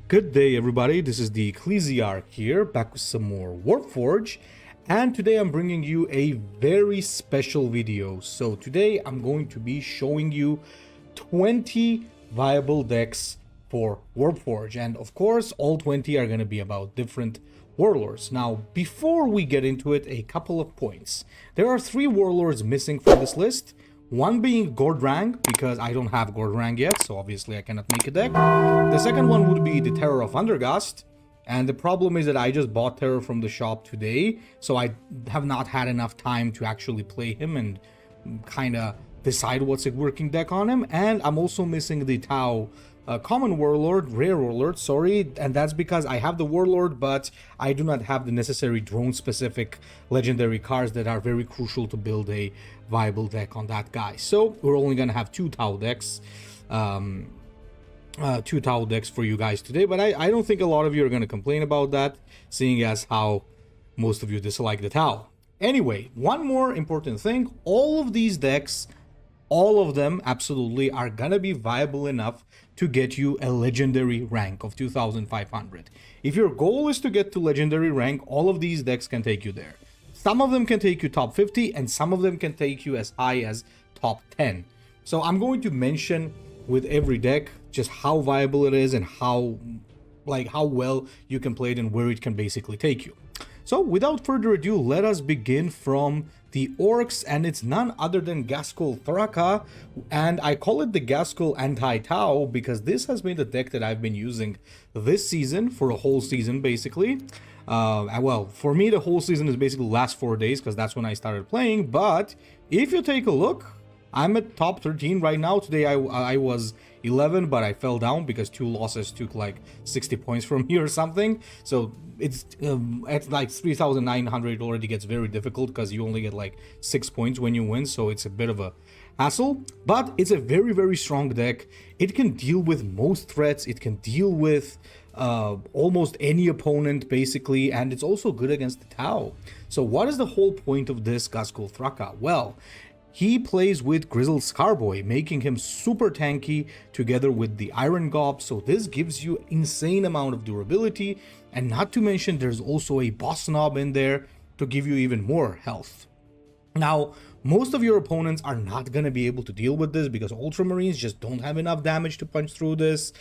Good day, everybody. This is the Ecclesiarch here, back with some more Warpforge, and today I'm bringing you a very special video. So today I'm going to be showing you 20 viable decks for Warpforge, and of course all 20 are going to be about different warlords. Now, before we get into it, a couple of points. There are 3 warlords missing from this list. One being Gordrang, because I don't have Gordrang yet, so obviously I cannot make a deck. The second one would be the Terror of Undergast, and the problem is that I just bought Terror from the shop today, so I have not had enough time to actually play him and kind of decide what's a working deck on him. And I'm also missing the Tau common warlord, rare warlord, sorry, and that's because I have the warlord, but I do not have the necessary drone specific legendary cards that are very crucial to build a viable deck on that guy. So we're only gonna have 2 Tau decks, 2 Tau decks for you guys today, but I don't think a lot of you are gonna complain about that, seeing as how most of you dislike the Tau. Anyway, one more important thing, all of these decks, all of them absolutely are gonna be viable enough to get you a legendary rank of 2500. If your goal is to get to legendary rank, all of these decks can take you there. Some of them can take you top 50 and some of them can take you as high as top 10. So I'm going to mention with every deck just how viable it is and how well you can play it and where it can basically take you. So without further ado, let us begin from the orcs, and it's none other than Ghazkul Thraka, and I call it the Ghazkul Anti-Tau because this has been the deck that I've been using this season for a whole season basically. Well, for me the whole season is basically the last 4 days because that's when I started playing, but if you take a look, I'm at top 13 right now. Today I was 11, but I fell down because 2 losses took like 60 points from me or something. So it's at like 3,900 it already gets very difficult because you only get like 6 points when you win, so it's a bit of a hassle. But it's a very strong deck. It can deal with most threats. It can deal with almost any opponent basically, and it's also good against the Tau. So what is the whole point of this Ghazkul Thraka? Well, he plays with Grizzled Scarboy, making him super tanky together with the Iron Gob, so this gives you insane amount of durability, and not to mention there's also a Boss Nob in there to give you even more health. Now, most of your opponents are not going to be able to deal with this because Ultramarines just don't have enough damage to punch through this.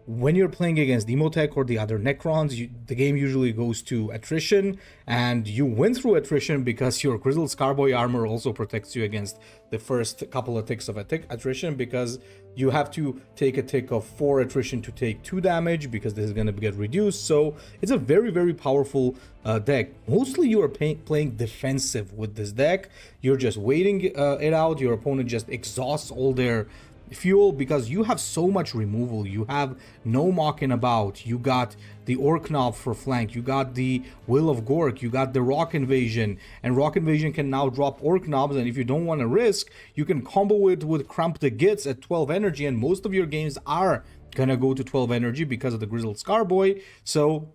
When you're playing against Imotekh or the other Necrons, the game usually goes to attrition, and you win through attrition because your Grizzled Scarboy armor also protects you against the first couple of ticks of attrition, because you have to take a tick of 4 attrition to take 2 damage because this is going to get reduced. So it's a very powerful deck. Mostly you are playing defensive with this deck. You're just waiting it out. Your opponent just exhausts all their fuel because you have so much removal. You have no mocking about. You got the Orc Knob for flank. You got the Will of Gork. You got the Rock Invasion, and Rock Invasion can now drop Orc Knobs, and if you don't want to risk, you can combo it with Crump the Gits at 12 energy, and most of your games are gonna go to 12 energy because of the Grizzled Scarboy. So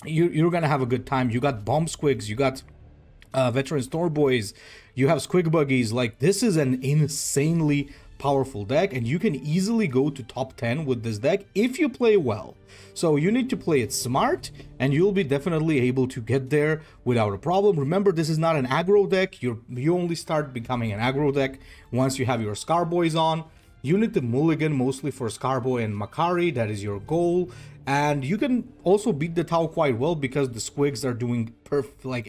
you're gonna have a good time. You got Bomb Squigs. You got Veteran Store Boys. You have Squig Buggies. Like, this is an insanely powerful deck, and you can easily go to top 10 with this deck if you play well. So you need to play it smart, and you'll be definitely able to get there without a problem. Remember, this is not an aggro deck. You only start becoming an aggro deck once you have your Scarboys on. You need the mulligan mostly for Scarboy and Makari. That is your goal. And you can also beat the Tau quite well because the Squigs are doing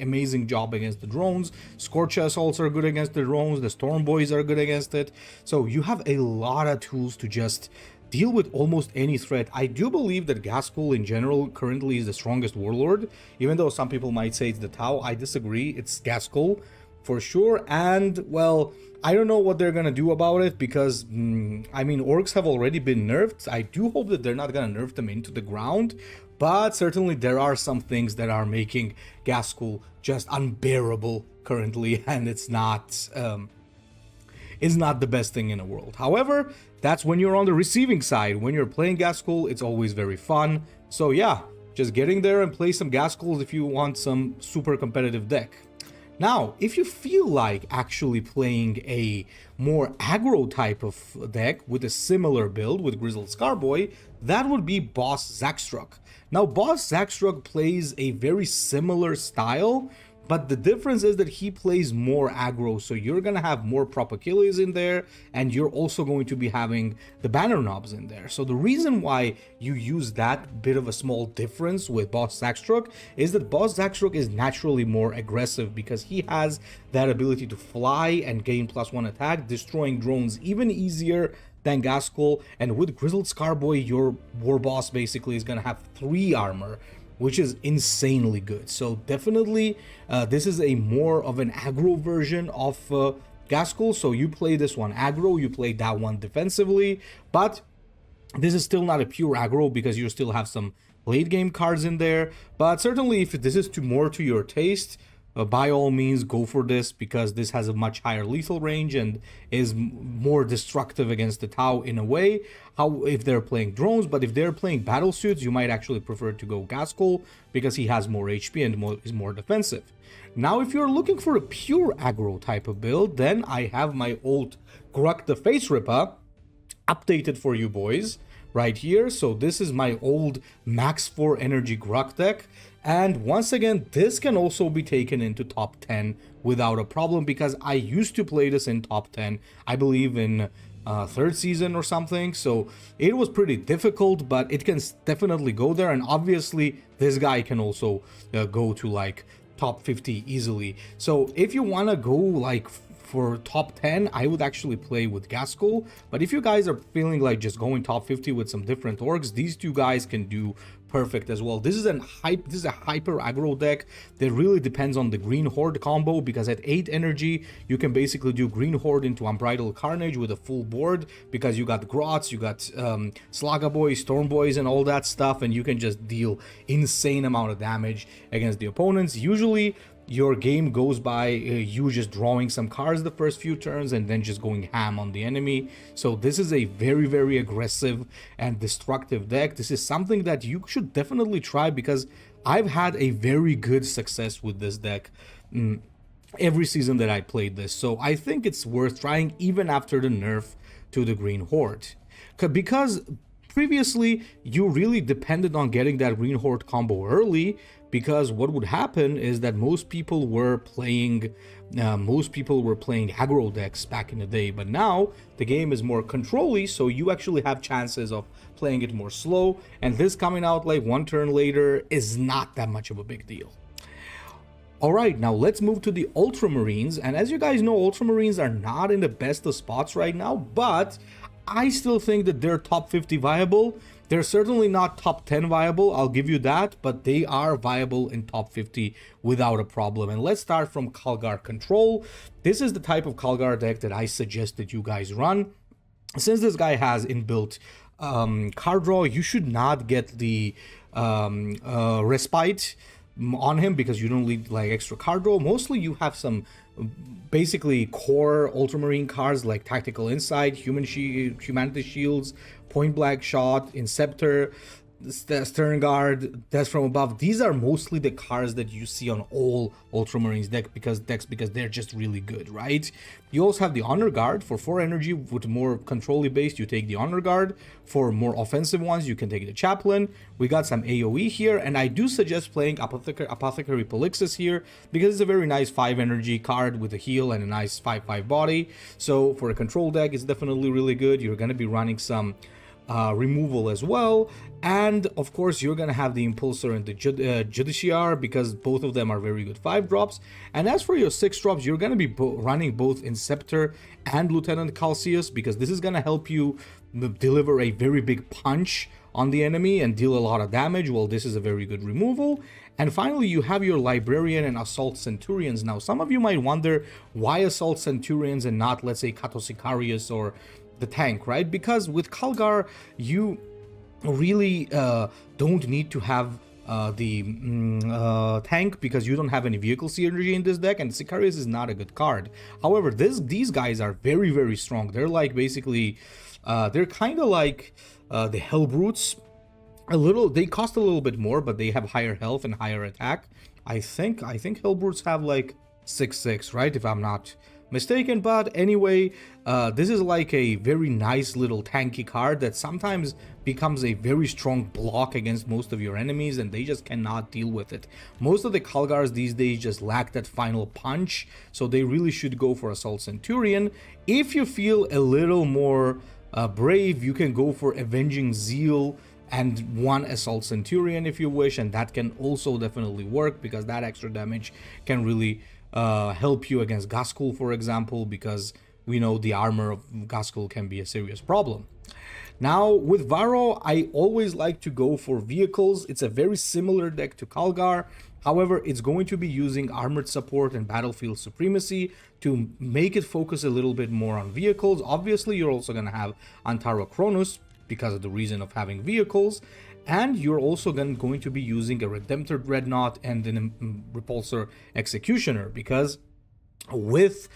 amazing job against the drones. Scorch Assaults are good against the drones. The Storm Boys are good against it. So you have a lot of tools to just deal with almost any threat. I do believe that Ghazkul in general currently is the strongest warlord. Even though some people might say it's the Tau, I disagree. It's Ghazkul for sure. And, well, I don't know what they're gonna do about it because, I mean, orcs have already been nerfed. I do hope that they're not gonna nerf them into the ground, but certainly there are some things that are making Ghazkul just unbearable currently, and it's not the best thing in the world. However, that's when you're on the receiving side. When you're playing Ghazkul, it's always very fun. So yeah, just getting there and play some Ghazkuls if you want some super competitive deck. Now, if you feel like actually playing a more aggro type of deck with a similar build with Grizzled Scarboy, that would be Boss Zagstruk. Now, Boss Zagstruk plays a very similar style, but the difference is that he plays more aggro, so you're going to have more Prop Achilles in there, and you're also going to be having the banner knobs in there. So the reason why you use that bit of a small difference with Boss Zagstruk is that Boss Zagstruk is naturally more aggressive because he has that ability to fly and gain +1 attack, destroying drones even easier than Gaskell. And with Grizzled Scarboy, your war boss basically is going to have 3 armor, which is insanely good. So definitely this is a more of an aggro version of Gaskell. So you play this one aggro, you play that one defensively, but this is still not a pure aggro because you still have some late game cards in there. But certainly if this is more to your taste, by all means go for this, because this has a much higher lethal range and is more destructive against the Tau in a way, if they're playing drones. But if they're playing battle suits, you might actually prefer to go Gaskell because he has more HP and is more defensive. Now, if you're looking for a pure aggro type of build, then I have my old Grukk the Face Ripper updated for you boys right here. So this is my old max 4 energy Grukk deck. And once again, this can also be taken into top 10 without a problem, because I used to play this in top 10, I believe in 3rd season or something. So it was pretty difficult, but it can definitely go there. And obviously this guy can also go to like top 50 easily. So if you want to go like for top 10, I would actually play with Gaskell. But if you guys are feeling like just going top 50 with some different orgs, these two guys can do perfect as well. This is a hyper aggro deck that really depends on the Green Horde combo, because at 8 energy you can basically do Green Horde into Unbridled Carnage with a full board, because you got Grotz, you got Slaga Boys, Storm Boys and all that stuff, and you can just deal insane amount of damage against the opponents. Usually your game goes by you just drawing some cards the first few turns and then just going ham on the enemy. So this is a very, very aggressive and destructive deck. This is something that you should definitely try, because I've had a very good success with this deck every season that I played this. So I think it's worth trying even after the nerf to the Green Horde, because previously you really depended on getting that Green Horde combo early, because what would happen is that most people were playing aggro decks back in the day. But now the game is more control-y, so you actually have chances of playing it more slow, and this coming out like 1 turn later is not that much of a big deal. Alright, now let's move to the Ultramarines. And as you guys know, Ultramarines are not in the best of spots right now, but I still think that they're top 50 viable. They're certainly not top 10 viable, I'll give you that, but they are viable in top 50 without a problem. And let's start from Calgar Control. This is the type of Calgar deck that I suggest that you guys run. Since this guy has inbuilt card draw, you should not get the respite on him, because you don't need like extra card draw. Mostly you have some basically core Ultramarine cards like Tactical Insight, Humanity Shields, Point Blank Shot, Inceptor, Stern Guard, Death from Above. These are mostly the cards that you see on all Ultramarines decks because they're just really good, right? You also have the Honor Guard for 4 energy with more control-y based. You take the Honor Guard. For more offensive ones, you can take the Chaplain. We got some AoE here, and I do suggest playing Apothecary Polixis here, because it's a very nice 5 energy card with a heal and a nice 5/5 body. So for a control deck, it's definitely really good. You're going to be running some removal as well, and of course you're gonna have the Impulsor and the Judiciar, because both of them are very good 5-drops. And as for your 6-drops, you're gonna be running both Inceptor and Lieutenant Calcius, because this is gonna help you deliver a very big punch on the enemy and deal a lot of damage. Well, this is a very good removal. And finally, you have your Librarian and Assault Centurions. Now, some of you might wonder why Assault Centurions and not, let's say, Cato Sicarius or the tank, right? Because with Calgar, you really don't need to have the tank, because you don't have any vehicle synergy in this deck, and Sicarius is not a good card. However, these guys are very, very strong. They're like basically, they're kind of like the Hellbrutes. They cost a little bit more, but they have higher health and higher attack. I think Hellbrutes have like 6/6, right? If I'm not mistaken. But anyway, this is like a very nice little tanky card that sometimes becomes a very strong block against most of your enemies, and they just cannot deal with it. Most of the Calgars these days just lack that final punch, so they really should go for Assault Centurion. If you feel a little more brave, you can go for Avenging Zeal and 1 Assault Centurion if you wish, and that can also definitely work because that extra damage can really help you against Ghazkul, for example, because we know the armor of Ghazkul can be a serious problem. Now with Varro, I always like to go for vehicles. It's a very similar deck to Calgar. However, it's going to be using armored support and battlefield supremacy to make it focus a little bit more on vehicles. Obviously, you're also going to have Antara Chronos because of the reason of having vehicles, and you're also going to be using a Redemptor Dreadnought and a Repulsor Executioner, because with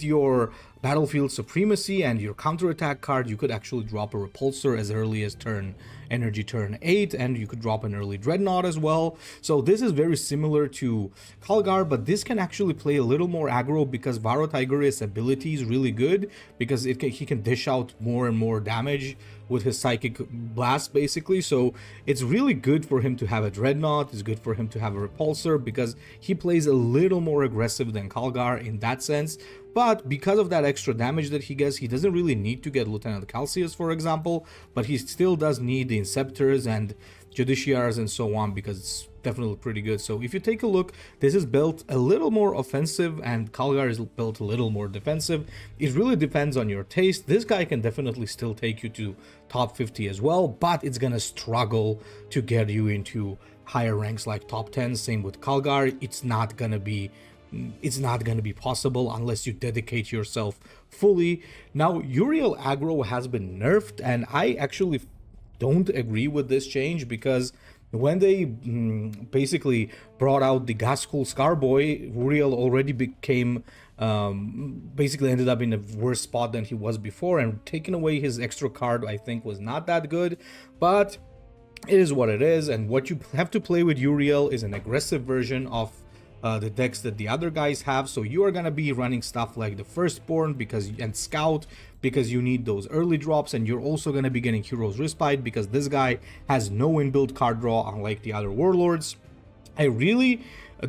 your battlefield supremacy and your counterattack card, you could actually drop a Repulsor as early as turn 8, and you could drop an early Dreadnought as well. So this is very similar to Calgar, but this can actually play a little more aggro because Varro Tigurius' ability is really good, because he can dish out more and more damage with his Psychic Blast, basically. So it's really good for him to have a Dreadnought. It's good for him to have a Repulsor because he plays a little more aggressive than Calgar in that sense. But because of that extra damage that he gets, he doesn't really need to get Lieutenant Calcius, for example, but he still does need the Inceptors and Judiciaries and so on, because it's definitely pretty good. So if you take a look, this is built a little more offensive and Calgar is built a little more defensive. It really depends on your taste. This guy can definitely still take you to top 50 as well, but it's gonna struggle to get you into higher ranks like top 10. Same with Calgar. It's not gonna be possible unless you dedicate yourself fully. Now, Uriel aggro has been nerfed, and I actually don't agree with this change, because when they basically brought out the Ghazkul Scarboy, Uriel already became basically ended up in a worse spot than he was before, and taking away his extra card I think was not that good, but it is what it is. And what you have to play with Uriel is an aggressive version of the decks that the other guys have. So you are gonna be running stuff like the Firstborn and Scout, because you need those early drops, and you're also gonna be getting Hero's Respite because this guy has no inbuilt card draw unlike the other Warlords. I really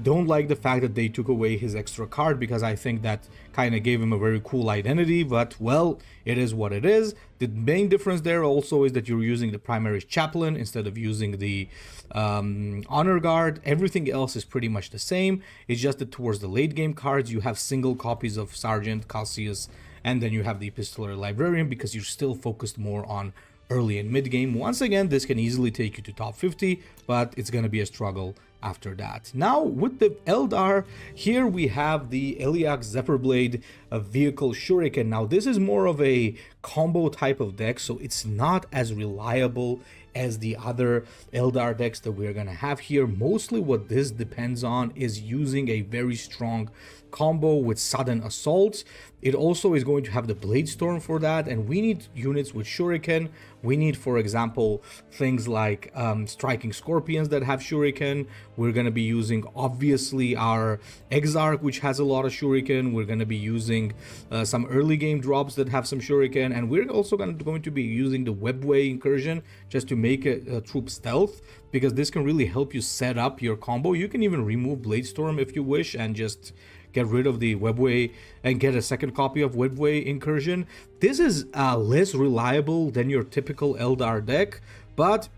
don't like the fact that they took away his extra card, because I think that kind of gave him a very cool identity, but well, it is what it is. The main difference there also is that you're using the Primary's Chaplain instead of using the Honor Guard. Everything else is pretty much the same. It's just that towards the late game cards, you have single copies of Sergeant, Calcius, and then you have the Epistolary Librarian, because you're still focused more on early and mid game. Once again, this can easily take you to top 50, but it's going to be a struggle after that. Now with the Eldar, here we have the Eliac Zephyrblade vehicle Shuriken. Now this is more of a combo type of deck, so it's not as reliable as the other Eldar decks that we're gonna have here. Mostly what this depends on is using a very strong combo with Sudden Assault. It also is going to have the Blade Storm for that, and we need units with Shuriken. We need, for example, things like Striking Scorpions that have Shuriken. We're going to be using, obviously, our Exarch, which has a lot of Shuriken. We're going to be using some early game drops that have some Shuriken, and we're also going to be using the Webway Incursion just to make a troop stealth, because this can really help you set up your combo. You can even remove Blade Storm if you wish and just get rid of the Webway and get a second copy of Webway Incursion. This is less reliable than your typical Eldar deck, but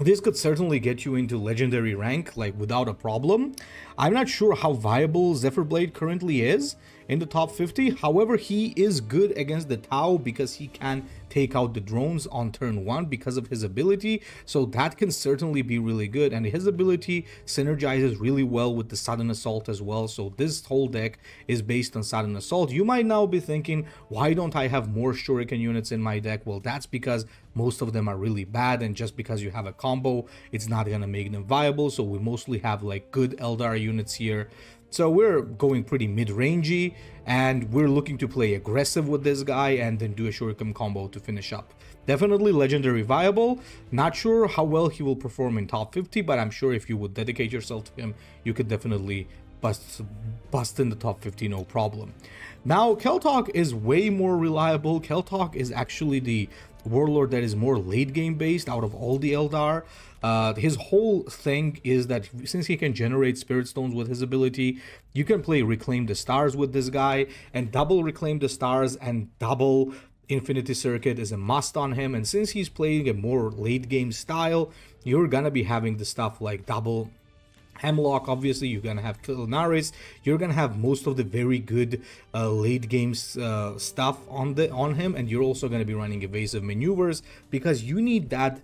this could certainly get you into legendary rank, like, without a problem. I'm not sure how viable Zephyrblade currently is in the top 50. However, he is good against the Tau because he can take out the drones on turn 1 because of his ability. So that can certainly be really good, and his ability synergizes really well with the Sudden Assault as well. So this whole deck is based on Sudden Assault. You might now be thinking, why don't I have more Shuriken units in my deck? Well, that's because most of them are really bad, and just because you have a combo, it's not gonna make them viable. So we mostly have like good Eldar units here. So we're going pretty mid-rangey, and we're looking to play aggressive with this guy and then do a Shuriken combo to finish up. Definitely legendary viable. Not sure how well he will perform in top 50, but I'm sure if you would dedicate yourself to him, you could definitely bust in the top 50 no problem. Now Keltoc is way more reliable. Keltoc is actually the warlord that is more late game based out of all the Eldar. His whole thing is that since he can generate spirit stones with his ability, you can play Reclaim the Stars with this guy, and double Reclaim the Stars and double Infinity Circuit is a must on him. And since he's playing a more late game style, you're gonna be having the stuff like double Hemlock, obviously you're gonna have Kilnaris, you're gonna have most of the very good late game stuff on him, and you're also gonna be running evasive maneuvers because you need that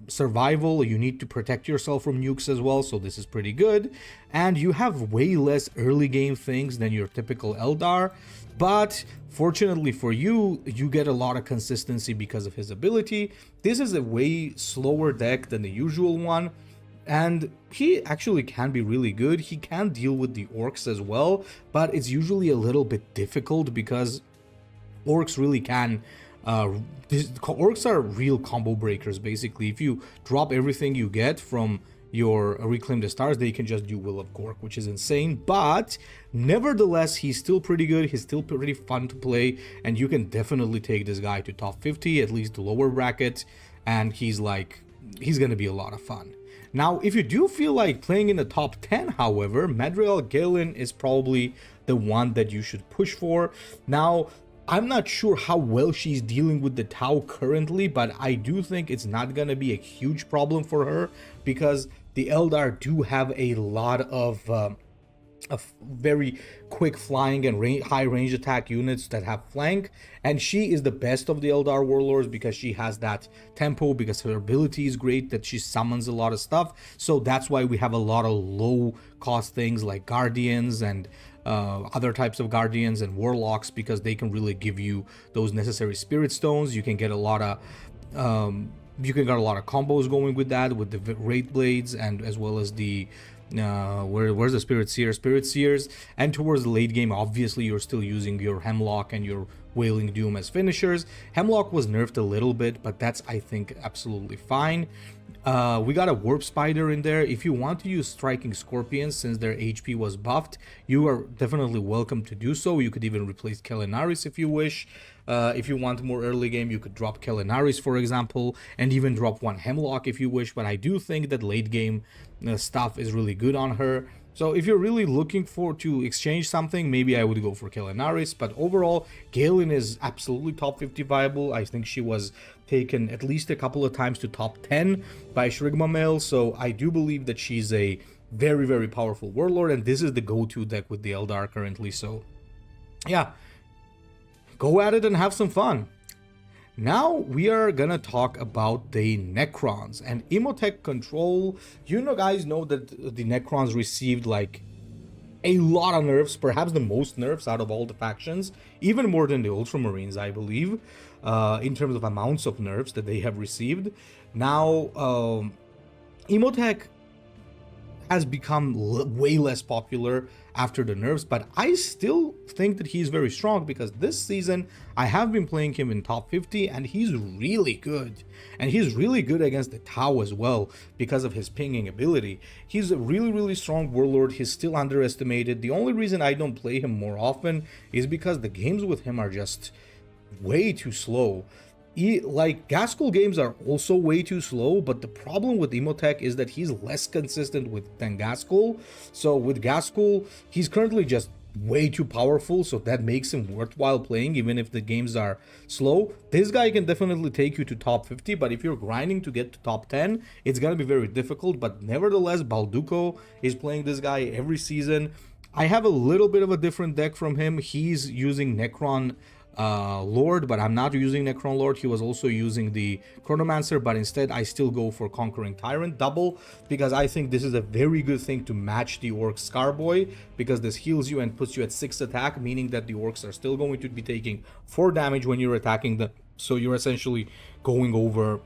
survival. You need to protect yourself from nukes as well, so this is pretty good. And you have way less early game things than your typical Eldar, but fortunately for you, you get a lot of consistency because of his ability. This is a way slower deck than the usual one, and he actually can be really good. He can deal with the orcs as well, but it's usually a little bit difficult because orcs really can orcs are real combo breakers. Basically, if you drop everything you get from your Reclaim the Stars, they can just do Will of Gork, which is insane. But nevertheless, he's still pretty good. He's still pretty fun to play, and you can definitely take this guy to top 50, at least the lower bracket, and he's gonna be a lot of fun. Now, if you do feel like playing in the top 10, however, Madriel Ghaelyn is probably the one that you should push for. Now, I'm not sure how well she's dealing with the Tau currently, but I do think it's not going to be a huge problem for her because the Eldar do have a lot of very quick flying and high range attack units that have flank, and she is the best of the Eldar warlords because she has that tempo, because her ability is great, that she summons a lot of stuff. So that's why we have a lot of low cost things like guardians and other types of guardians and warlocks, because they can really give you those necessary spirit stones. You can get a lot of combos going with that, with the Wraith Blades, and as well as the where's the Spirit Seers. And towards the late game, obviously you're still using your Hemlock and your Wailing Doom as finishers. Hemlock was nerfed a little bit, but that's, I think, absolutely fine. We got a Warp Spider in there. If you want to use Striking Scorpions, since their HP was buffed, you are definitely welcome to do so. You could even replace Kelinaris if you wish. If you want more early game, you could drop Kelinaris, for example, and even drop one Hemlock if you wish. But I do think that late game stuff is really good on her. So if you're really looking to exchange something, maybe I would go for Kelinaris. But overall, Ghaelyn is absolutely top 50 viable. I think she was taken at least a couple of times to top 10 by Shrigma Mail. So I do believe that she's a very, very powerful warlord, and this is the go-to deck with the Eldar currently. So yeah, go at it and have some fun. Now we are gonna talk about the Necrons and Imotekh control. You guys know that the Necrons received like a lot of nerfs, perhaps the most nerfs out of all the factions, even more than the Ultramarines, I believe, in terms of amounts of nerfs that they have received. Now, Imotekh has become way less popular after the nerfs, but I still think that he's very strong because this season I have been playing him in top 50 and he's really good. And he's really good against the Tau as well because of his pinging ability. He's a really, really strong warlord. He's still underestimated. The only reason I don't play him more often is because the games with him are just way too slow. Like, Ghazkul games are also way too slow, but the problem with Imotekh is that he's less consistent than Ghazkul. So with Ghazkul, he's currently just way too powerful, so that makes him worthwhile playing even if the games are slow. This guy can definitely take you to top 50, but if you're grinding to get to top 10, it's gonna be very difficult. But nevertheless, Balduco is playing this guy every season. I have a little bit of a different deck from him. He's using Necron Lord, but I'm not using Necron Lord. He was also using the Chronomancer, but instead I still go for Conquering Tyrant double because I think this is a very good thing to match the Orc Scarboy, because this heals you and puts you at 6 attack, meaning that the Orcs are still going to be taking 4 damage when you're attacking them. So you're essentially going over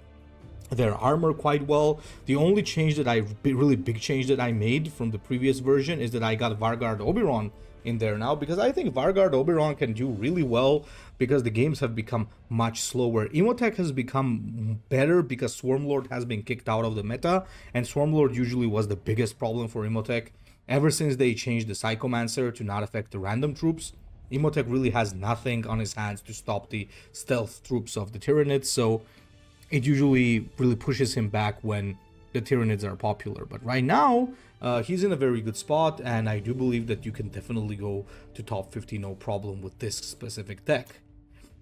their armor quite well. The only change that really big change that I made from the previous version is that I got Vargard Oberon in there now, because I think Vargard Oberon can do really well because the games have become much slower. Imotekh has become better because Swarmlord has been kicked out of the meta, and Swarmlord usually was the biggest problem for Imotekh. Ever since they changed the Psychomancer to not affect the random troops, Imotekh really has nothing on his hands to stop the stealth troops of the Tyranids, so it usually really pushes him back when the Tyranids are popular. But right now, he's in a very good spot, and I do believe that you can definitely go to top 50 no problem with this specific deck.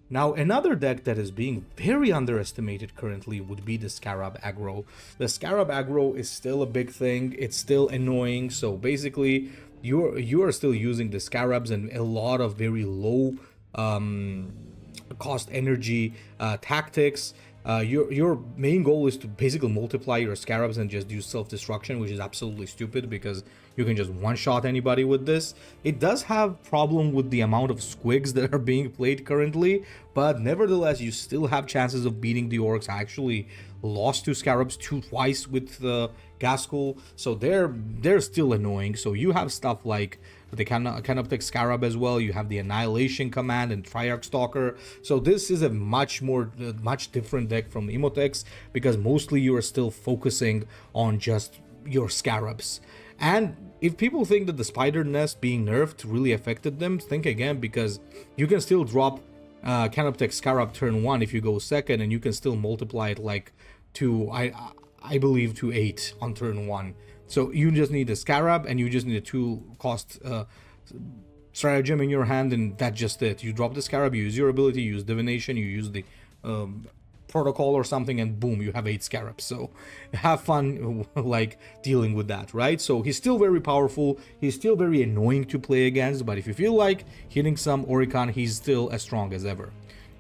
Now, another deck that is being very underestimated currently would be the Scarab aggro. The Scarab aggro is still a big thing, it's still annoying, so basically you are still using the Scarabs and a lot of very low cost energy tactics. Your main goal is to basically multiply your Scarabs and just do self-destruction, which is absolutely stupid because you can just one-shot anybody with this. It does have problem with the amount of squigs that are being played currently, but nevertheless, you still have chances of beating the orcs. I actually lost to Scarabs twice with Ghaz, so they're still annoying. So you have stuff like the Imotekh Scarab as well. You have the Annihilation Command and Triarch Stalker. So this is a much different deck from Imotekh's, because mostly you are still focusing on just your Scarabs. And if people think that the Spider Nest being nerfed really affected them, think again, because you can still drop Imotekh Scarab turn 1 if you go second, and you can still multiply it like to I believe to 8 on turn 1. So you just need a Scarab and you just need a 2-cost stratagem in your hand, and that's just it. You drop the Scarab, you use your ability, you use Divination, you use the protocol or something, and boom, you have 8 Scarabs. So have fun like dealing with that, right? So he's still very powerful, he's still very annoying to play against, but if you feel like hitting some Orikan, he's still as strong as ever.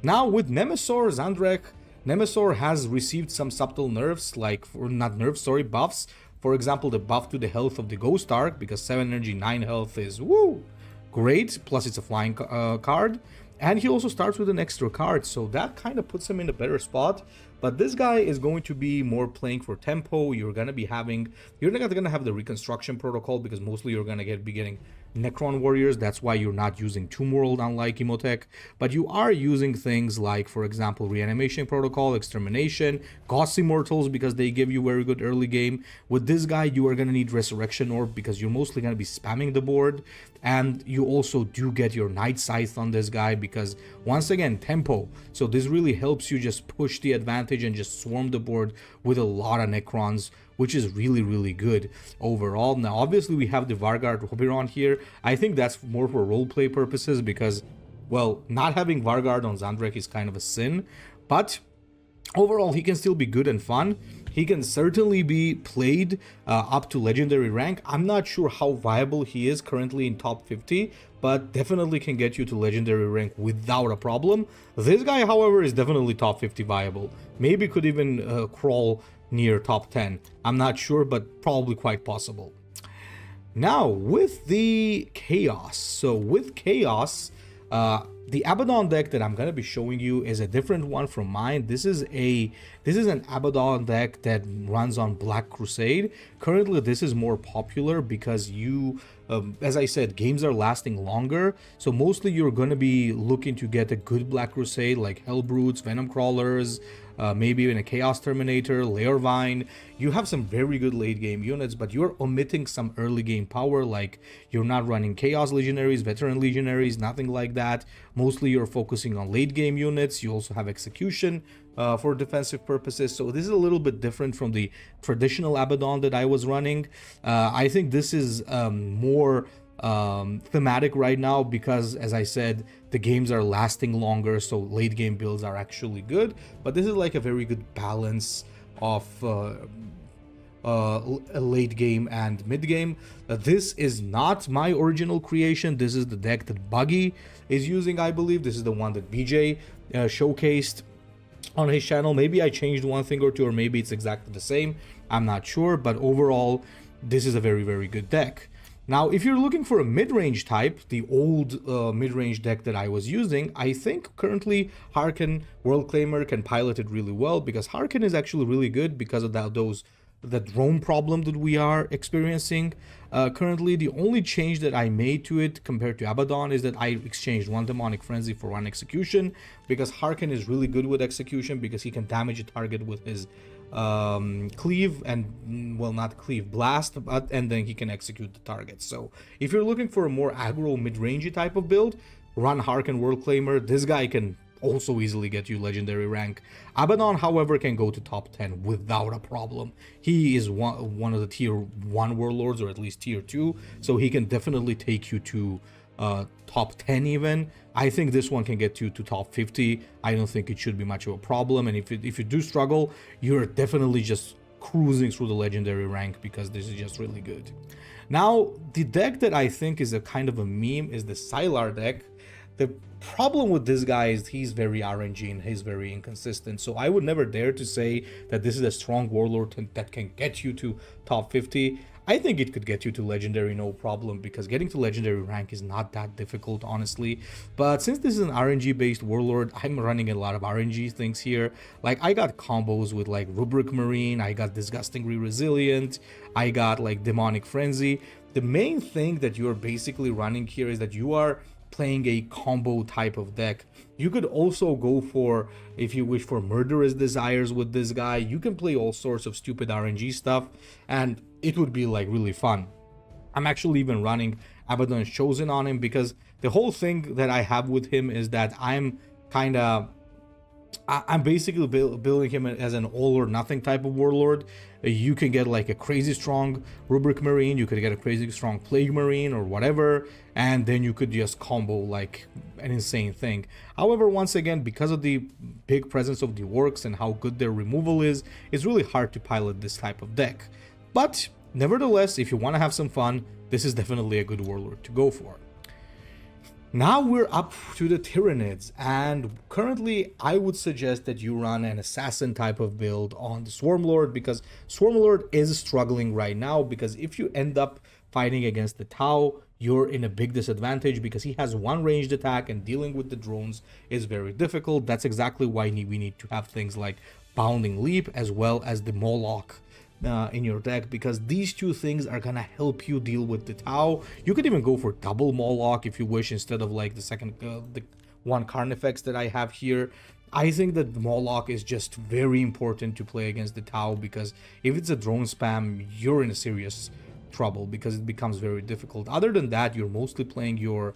Now with Nemesor, Zagstruk, Nemesor has received some subtle nerfs, like, not nerfs, sorry, buffs. For example, the buff to the health of the Ghost Arc, because 7 energy, 9 health is, woo, great, plus it's a flying card. And he also starts with an extra card, so that kind of puts him in a better spot. But this guy is going to be more playing for tempo. You're not going to have the Reconstruction Protocol, because mostly you're going to be getting Necron Warriors. That's why you're not using Tomb World, unlike Imotekh. But you are using things like, for example, Reanimation Protocol, Extermination, Gauss Immortals, because they give you very good early game. With this guy, you are going to need Resurrection Orb, because you're mostly going to be spamming the board. And you also do get your Night Scythe on this guy, because once again, tempo. So this really helps you just push the advantage and just swarm the board with a lot of Necrons, which is really good overall. Now obviously we have the Vargard Oberon here. I think that's more for roleplay purposes, because, well, not having Vargard on Zagstruk is kind of a sin, but overall he can still be good and fun. He can certainly be played up to legendary rank. I'm not sure how viable he is currently in top 50, but definitely can get you to legendary rank without a problem. This guy, however, is definitely top 50 viable. Maybe could even crawl near top 10. I'm not sure, but probably quite possible. Now, with the Chaos. So with Chaos, the Abaddon deck that I'm going to be showing you is a different one from mine. This is an Abaddon deck that runs on Black Crusade. Currently, this is more popular because you, as I said, games are lasting longer. So mostly you're going to be looking to get a good Black Crusade like Hellbrutes, Venom Crawlers, maybe even a Chaos Terminator, Leorvine. You have some very good late game units, but you're omitting some early game power, like you're not running Chaos Legionaries, Veteran Legionaries, nothing like that. Mostly you're focusing on late game units. You also have Execution for defensive purposes. So this is a little bit different from the traditional Abaddon that I was running. I think this is more thematic right now because, as I said, the games are lasting longer, so late game builds are actually good. But this is like a very good balance of a late game and mid game. This is not my original creation. This is the deck that Buggy is using, I believe. This is the one that BJ showcased on his channel. Maybe I changed one thing or two, or maybe it's exactly the same. I'm not sure, but overall, this is a very good deck. Now, if you're looking for a mid-range type, the old mid-range deck that I was using, I think currently Haarken World Claimer can pilot it really well, because Haarken is actually really good because of the drone problem that we are experiencing. Currently, the only change that I made to it compared to Abaddon is that I exchanged one Demonic Frenzy for one Execution, because Haarken is really good with Execution because he can damage a target with his cleave and, well, not cleave, blast, but, and then he can execute the target. So if you're looking for a more aggro mid-rangey type of build, run Haarken World Claimer. This guy can also easily get you legendary rank. Abaddon, however, can go to top 10 without a problem. He is one of the tier 1 warlords, or at least tier 2, so he can definitely take you to top 10 even. I think this one can get you to top 50. I don't think it should be much of a problem, and if you do struggle, you're definitely just cruising through the legendary rank, because this is just really good. Now, the deck that I think is a kind of a meme is the Sylar deck. The problem with this guy is he's very RNG and he's very inconsistent, so I would never dare to say that this is a strong warlord that can get you to top 50. I think it could get you to legendary no problem, because getting to legendary rank is not that difficult, honestly. But since this is an RNG based warlord, I'm running a lot of RNG things here. Like, I got combos with like Rubric Marine, I got Disgustingly Resilient, I got like Demonic Frenzy. The main thing that you're basically running here is that you are playing a combo type of deck. You could also go for, if you wish, for Murderous Desires with this guy. You can play all sorts of stupid RNG stuff, and it would be like really fun. I'm actually even running Abaddon's Chosen on him, because the whole thing that I have with him is that I'm basically building him as an all or nothing type of warlord. You can get like a crazy strong Rubric Marine, you could get a crazy strong Plague Marine or whatever, and then you could just combo like an insane thing. However, once again, because of the big presence of the orcs and how good their removal is, it's really hard to pilot this type of deck. But nevertheless, if you want to have some fun, this is definitely a good warlord to go for. Now we're up to the Tyranids, and currently I would suggest that you run an assassin type of build on the Swarmlord, because Swarmlord is struggling right now, because if you end up fighting against the Tau, you're in a big disadvantage, because he has one ranged attack and dealing with the drones is very difficult. That's exactly why we need to have things like Bounding Leap as well as the Moloch in your deck, because these two things are gonna help you deal with the Tau. You could even go for double Moloch if you wish, instead of like the second the one Carnifex that I have here. I think that the Moloch is just very important to play against the Tau, because if it's a drone spam, you're in a serious trouble, because it becomes very difficult. Other than that, you're mostly playing your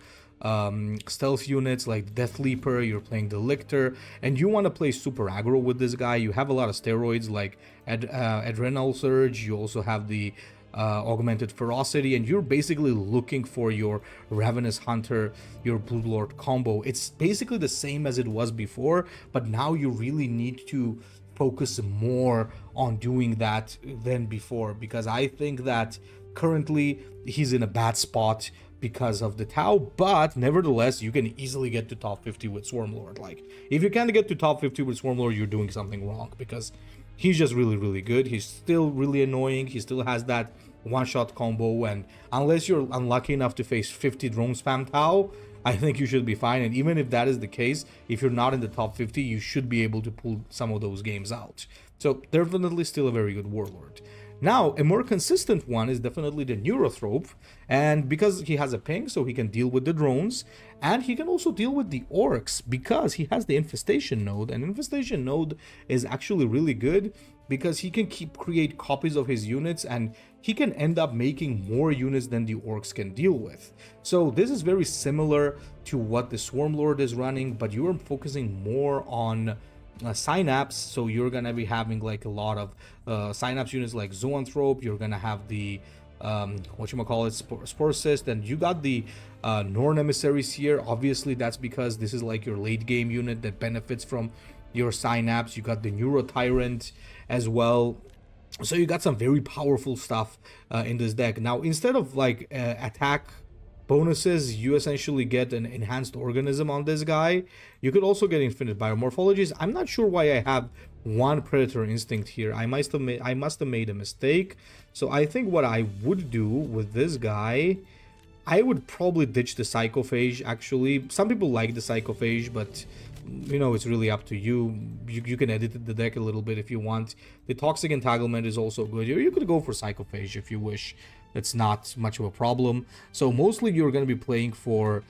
stealth units like Death Leaper, you're playing the Lictor, and you want to play super aggro with this guy. You have a lot of steroids like Adrenal Surge, you also have the Augmented Ferocity, and you're basically looking for your Ravenous Hunter, your Blue Lord combo. It's basically the same as it was before, but now you really need to focus more on doing that than before, because I think that currently he's in a bad spot because of the Tau, but nevertheless you can easily get to top 50 with Swarmlord. Like, if you can't get to top 50 with Swarmlord, you're doing something wrong, because he's just really good. He's still really annoying. He still has that one-shot combo, and unless you're unlucky enough to face 50 drone spam Tau, I think you should be fine. And even if that is the case, if you're not in the top 50, you should be able to pull some of those games out. So definitely still a very good warlord. Now, a more consistent one is definitely the Neurothrope, and because he has a ping, so he can deal with the drones, and he can also deal with the orcs, because he has the Infestation node, and Infestation node is actually really good, because he can create copies of his units, and he can end up making more units than the orcs can deal with. So this is very similar to what the Swarmlord is running, but you're focusing more on Synapse, so you're gonna be having like a lot of Synapse units like Zoanthrope. You're gonna have the Spore Cyst, and you got the Norn Emissaries here. Obviously that's because this is like your late game unit that benefits from your Synapse. You got the Neuro Tyrant as well, so you got some very powerful stuff in this deck. Now, instead of like attack bonuses, you essentially get an enhanced organism on this guy. You could also get infinite biomorphologies. I'm not sure why I have one Predator Instinct here. I must have made a mistake. So I think what I would do with this guy, I would probably ditch the Psychophage. Actually, some people like the Psychophage, but you know, it's really up to you. You can edit the deck a little bit if you want. The Toxic Entanglement is also good. You could go for Psychophage if you wish. It's not much of a problem. So mostly you're going to be playing for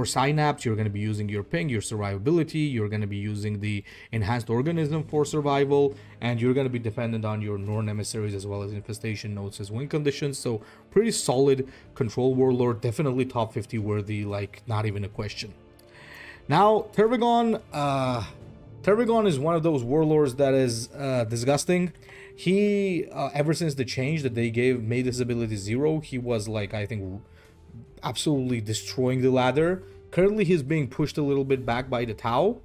Synapse. You're going to be using your ping, your survivability. You're going to be using the enhanced organism for survival, and you're going to be dependent on your Norn emissaries as well as infestation nodes as win conditions. So pretty solid control warlord, definitely top 50 worthy, like not even a question. Now Tervigon, Tervigon is one of those warlords that is disgusting. He ever since the change that they made his ability 0, he was like, I think, absolutely destroying the ladder. Currently he's being pushed a little bit back by the Tau.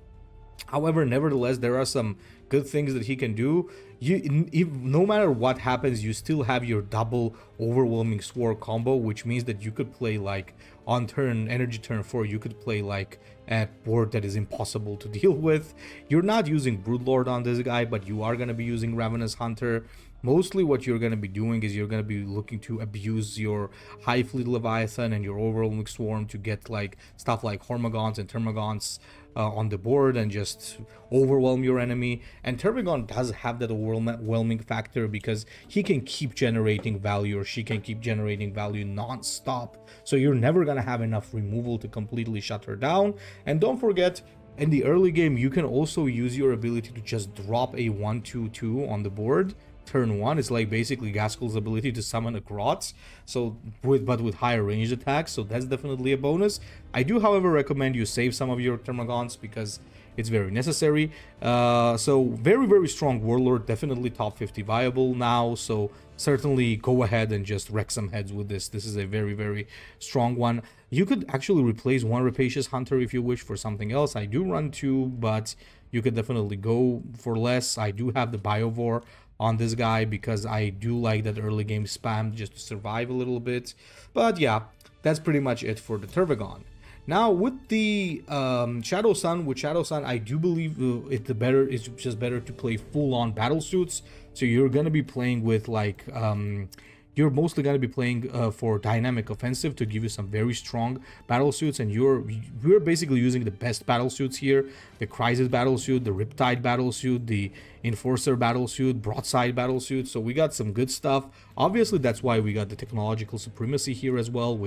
However, nevertheless, there are some good things that he can do. No matter what happens, you still have your double overwhelming sword combo, which means that you could play like on turn, energy turn 4, you could play like a board that is impossible to deal with. You're not using Broodlord on this guy, but you are going to be using Ravenous Hunter. Mostly what you're going to be doing is you're going to be looking to abuse your High Fleet Leviathan and your Overwhelming Swarm to get like stuff like Hormagons and Termagants on the board and just overwhelm your enemy. And Tervigon does have that overwhelming factor because he can keep generating value, or she can keep generating value non-stop. So you're never going to have enough removal to completely shut her down. And don't forget, in the early game, you can also use your ability to just drop a 1/2/2 on the board. Turn 1 is like basically Gaskull's ability to summon a Grot, so but with higher ranged attacks, so that's definitely a bonus. I do, however, recommend you save some of your Termagants because it's very necessary. So very strong warlord, definitely top 50 viable now, so certainly go ahead and just wreck some heads with this. This is a very strong one. You could actually replace one Rapacious Hunter if you wish for something else. I do run 2, but you could definitely go for less. I do have the Biovore on this guy because I do like that early game spam just to survive a little bit. But yeah, that's pretty much it for the Tervigon. Now with the Shadowsun, I do believe it's just better to play full-on battle suits. So you're gonna be playing with like you're mostly going to be playing for dynamic offensive to give you some very strong battle suits, and we're basically using the best battle suits here: the Crisis battle suit, the Riptide battle suit, the Enforcer battle suit, Broadside battle suit. So we got some good stuff. Obviously, that's why we got the technological supremacy here as well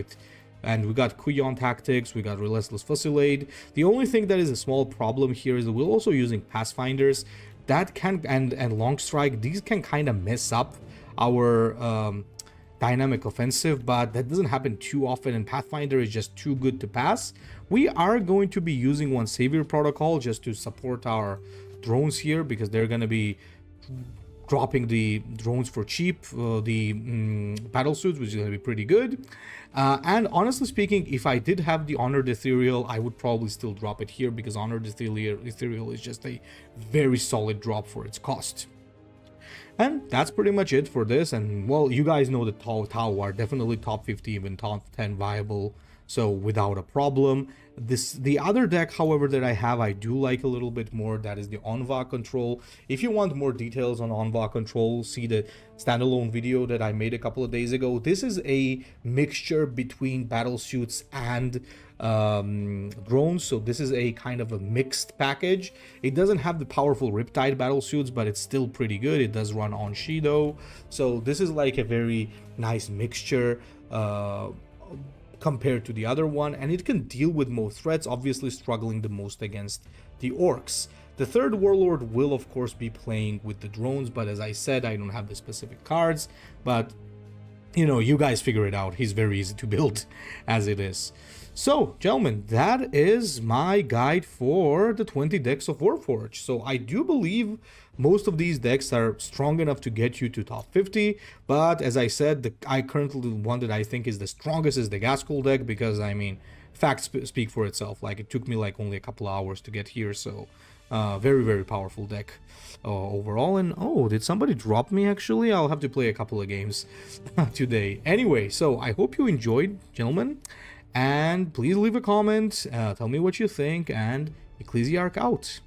and we got Kuyon Tactics, we got Relentless Fusillade. The only thing that is a small problem here is that we're also using Pathfinders that can and Long Strike. These can kind of mess up our dynamic offensive, but that doesn't happen too often, and Pathfinder is just too good to pass. We are going to be using one Savior Protocol just to support our drones here because they're going to be dropping the drones for cheap, the battle suits, which is going to be pretty good. And honestly speaking, if I did have the Honored Ethereal, I would probably still drop it here because Honored Ethereal is just a very solid drop for its cost. And that's pretty much it for this. And well, you guys know that Tau are definitely top 50, even top 10 viable, so without a problem. The other deck, however, that I have, I do like a little bit more. That is the Aun'Va control. If you want more details on Aun'Va control, see the standalone video that I made a couple of days ago. This is a mixture between battle suits and drones, so this is a kind of a mixed package. It doesn't have the powerful Riptide battle suits, but it's still pretty good. It does run on Shido, so this is like a very nice mixture compared to the other one, and it can deal with most threats, obviously struggling the most against the orcs. The third warlord will of course be playing with the drones, but as I said, I don't have the specific cards, but you know, you guys figure it out. He's very easy to build as it is. So, gentlemen, that is my guide for the 20 decks of Warpforge. So I do believe most of these decks are strong enough to get you to top 50, but as I said, I currently one that I think is the strongest is the Gaskull deck, because I mean, facts speak for itself. Like, it took me like only a couple of hours to get here, so very powerful deck overall. And oh, did somebody drop me? Actually, I'll have to play a couple of games today. Anyway, so I hope you enjoyed, gentlemen, and please leave a comment, tell me what you think, and Ecclesiarch out.